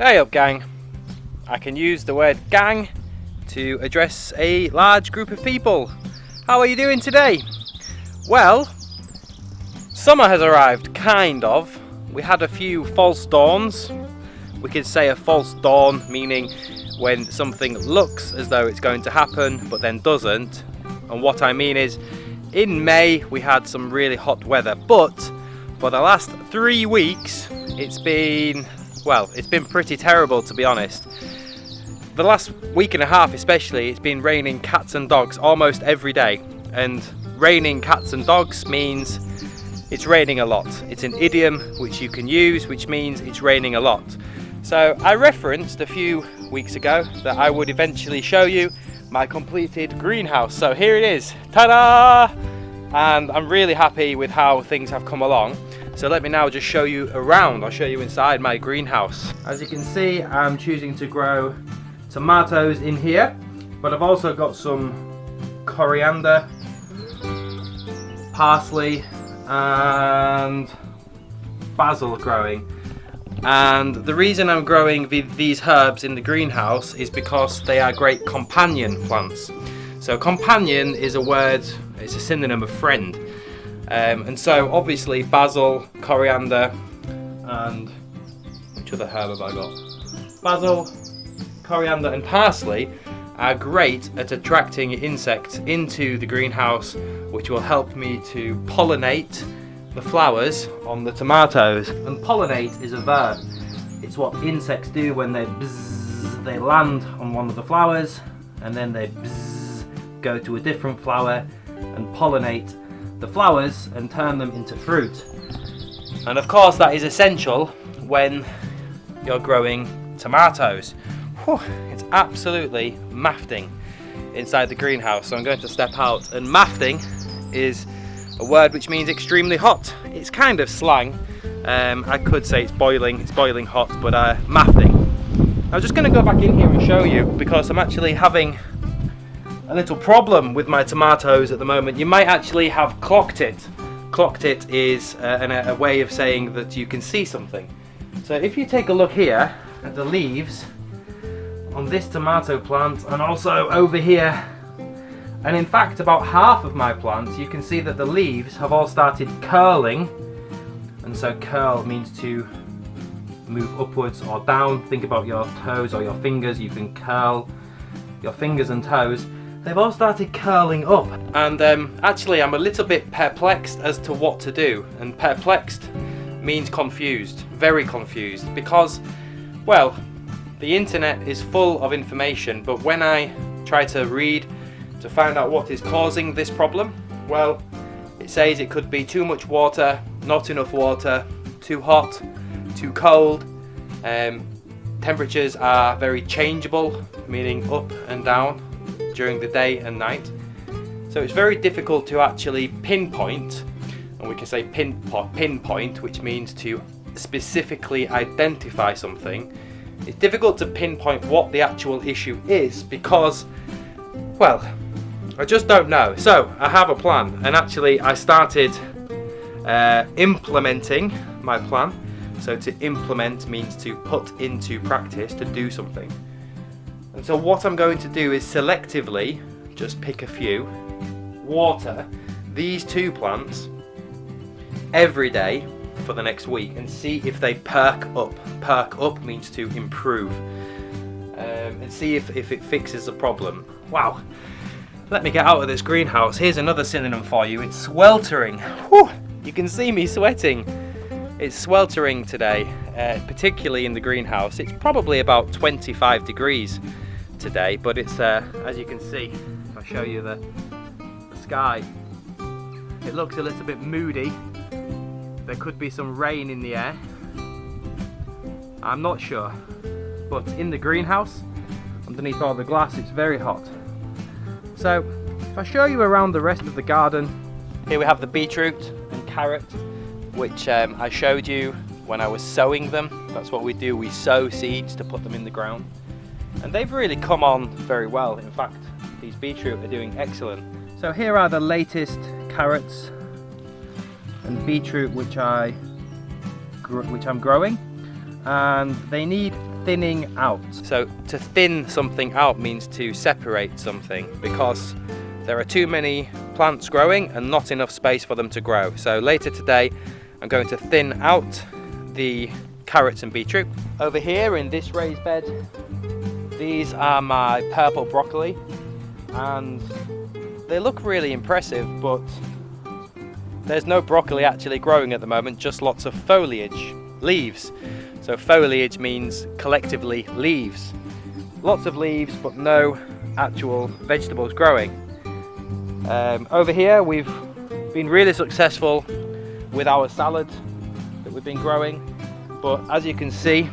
Hey up gang, I can use the word gang to address a large group of people. How are you doing today? Well, summer has arrived, kind of. We had a few false dawns. We could say a false dawn meaning when something looks as though it's going to happen but then doesn't. And what I mean is, in May we had some really hot weather, but for the last 3 weeks it's been pretty terrible, to be honest. The last week and a half especially, it's been raining cats and dogs almost every day. And raining cats and dogs means it's raining a lot. It's an idiom which you can use, which means it's raining a lot. So I referenced a few weeks ago that I would eventually show you my completed greenhouse. So here it is, ta-da! And I'm really happy with how things have come along. So let me now just show you around. I'll show you inside my greenhouse. As you can see, I'm choosing to grow tomatoes in here, but I've also got some coriander, parsley and basil growing. And the reason I'm growing these herbs in the greenhouse is because they are great companion plants. So companion is a word, it's a synonym of friend. And so obviously basil, coriander, and which other herb have I got? Basil, coriander and parsley are great at attracting insects into the greenhouse, which will help me to pollinate the flowers on the tomatoes. And pollinate is a verb. It's what insects do when they bzz, they land on one of the flowers and then they bzz, go to a different flower and pollinate the flowers and turn them into fruit. And of course that is essential when you're growing tomatoes. Whew, it's absolutely mafting inside the greenhouse, so I'm going to step out. And mafting is a word which means extremely hot. It's kind of slang. I could say it's boiling hot, but mafting. I'm just going to go back in here and show you, because I'm actually having a little problem with my tomatoes at the moment. You might actually have clocked it. Clocked it is a way of saying that you can see something. So if you take a look here at the leaves on this tomato plant and also over here, and in fact about half of my plants, you can see that the leaves have all started curling. And so curl means to move upwards or down. Think about your toes or your fingers. You can curl your fingers and toes. They've all started curling up, and actually I'm a little bit perplexed as to what to do. And perplexed means confused, very confused, because, well, the internet is full of information, but when I try to read to find out what is causing this problem, well, it says it could be too much water, not enough water, too hot, too cold. Temperatures are very changeable, meaning up and down during the day and night. So it's very difficult to actually pinpoint, and we can say pinpoint, which means to specifically identify something. It's difficult to pinpoint what the actual issue is because, well, I just don't know. So I have a plan, and actually I started implementing my plan. So to implement means to put into practice, to do something. And so what I'm going to do is selectively, just pick a few, water these two plants every day for the next week and see if they perk up. Perk up means to improve. And see if it fixes the problem. Wow. Let me get out of this greenhouse. Here's another synonym for you. It's sweltering. Whew. You can see me sweating. It's sweltering today, particularly in the greenhouse. It's probably about 25 degrees today, but it's, as you can see, if I show you the sky, it looks a little bit moody. There could be some rain in the air. I'm not sure, but in the greenhouse, underneath all the glass, it's very hot. So if I show you around the rest of the garden, here we have the beetroot and carrot, which I showed you when I was sowing them. That's what we do, we sow seeds to put them in the ground. And they've really come on very well. In fact, these beetroot are doing excellent. So here are the latest carrots and beetroot which I'm growing. and they need thinning out. So to thin something out means to separate something, because there are too many plants growing and not enough space for them to grow. So later today I'm going to thin out the carrots and beetroot. Over here in this raised bed, these are my purple broccoli, and they look really impressive, but there's no broccoli actually growing at the moment, just lots of foliage, leaves. So foliage means collectively leaves. Lots of leaves, but no actual vegetables growing. Over here we've been really successful with our salad that we've been growing, but as you can see,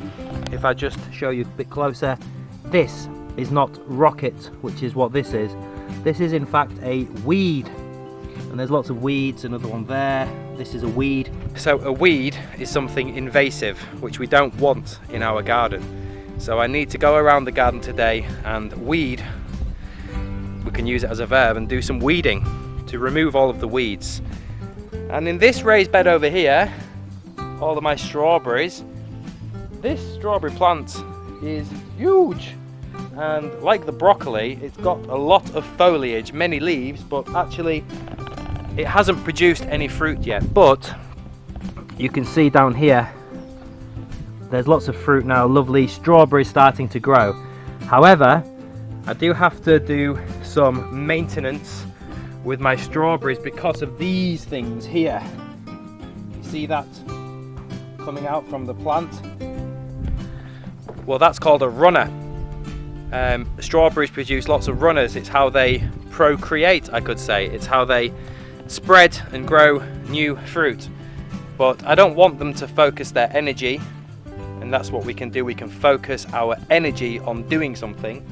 if I just show you a bit closer, this is not rocket, which is what this is. This is in fact a weed, and there's lots of weeds, another one there. This is a weed. So a weed is something invasive which we don't want in our garden. So I need to go around the garden today and weed, we can use it as a verb, and do some weeding to remove all of the weeds. And in this raised bed over here, all of my strawberries, this strawberry plant is huge, and like the broccoli, it's got a lot of foliage, many leaves, but actually it hasn't produced any fruit yet. But you can see down here there's lots of fruit now, lovely strawberries starting to grow. However, I do have to do some maintenance with my strawberries because of these things here. You see that coming out from the plant? Well, that's called a runner. Strawberries produce lots of runners. It's how they procreate, I could say. It's how they spread and grow new fruit. But I don't want them to focus their energy, and that's what we can do. We can focus our energy on doing something.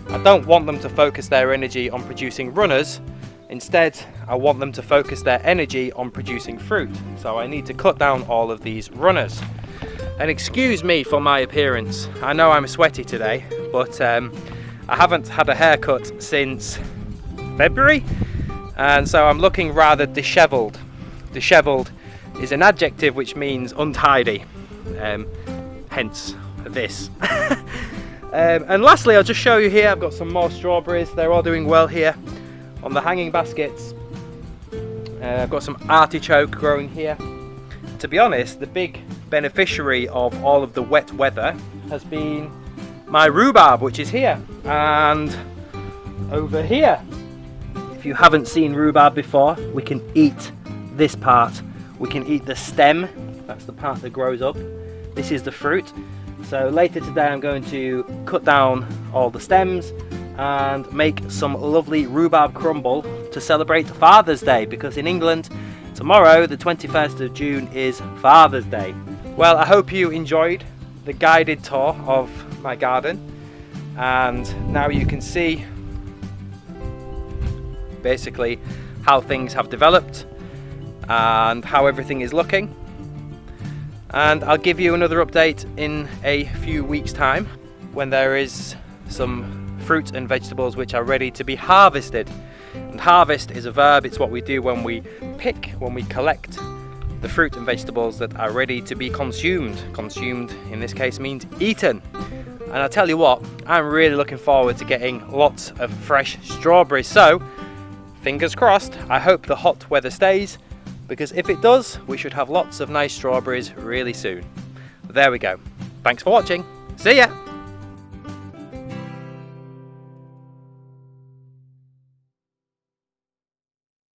I don't want them to focus their energy on producing runners. Instead, I want them to focus their energy on producing fruit. So I need to cut down all of these runners. And excuse me for my appearance. I know I'm sweaty today, but I haven't had a haircut since February, and so I'm looking rather dishevelled. Dishevelled is an adjective which means untidy, hence this. And lastly, I'll just show you here, I've got some more strawberries. They're all doing well here on the hanging baskets. I've got some artichoke growing here. To be honest, the big beneficiary of all of the wet weather has been my rhubarb, which is here, and over here. If you haven't seen rhubarb before, we can eat this part. We can eat the stem, that's the part that grows up. This is the fruit. So later today I'm going to cut down all the stems and make some lovely rhubarb crumble to celebrate Father's Day, because in England tomorrow, the 21st of June, is Father's Day. Well, I hope you enjoyed the guided tour of my garden, and now you can see basically how things have developed and how everything is looking. And I'll give you another update in a few weeks' time when there is some fruit and vegetables which are ready to be harvested. And harvest is a verb. It's what we do when we pick, when we collect the fruit and vegetables that are ready to be consumed. Consumed in this case means eaten. And I tell you what, I'm really looking forward to getting lots of fresh strawberries. So fingers crossed, I hope the hot weather stays, because if it does, we should have lots of nice strawberries really soon. There we go. Thanks for watching. See ya.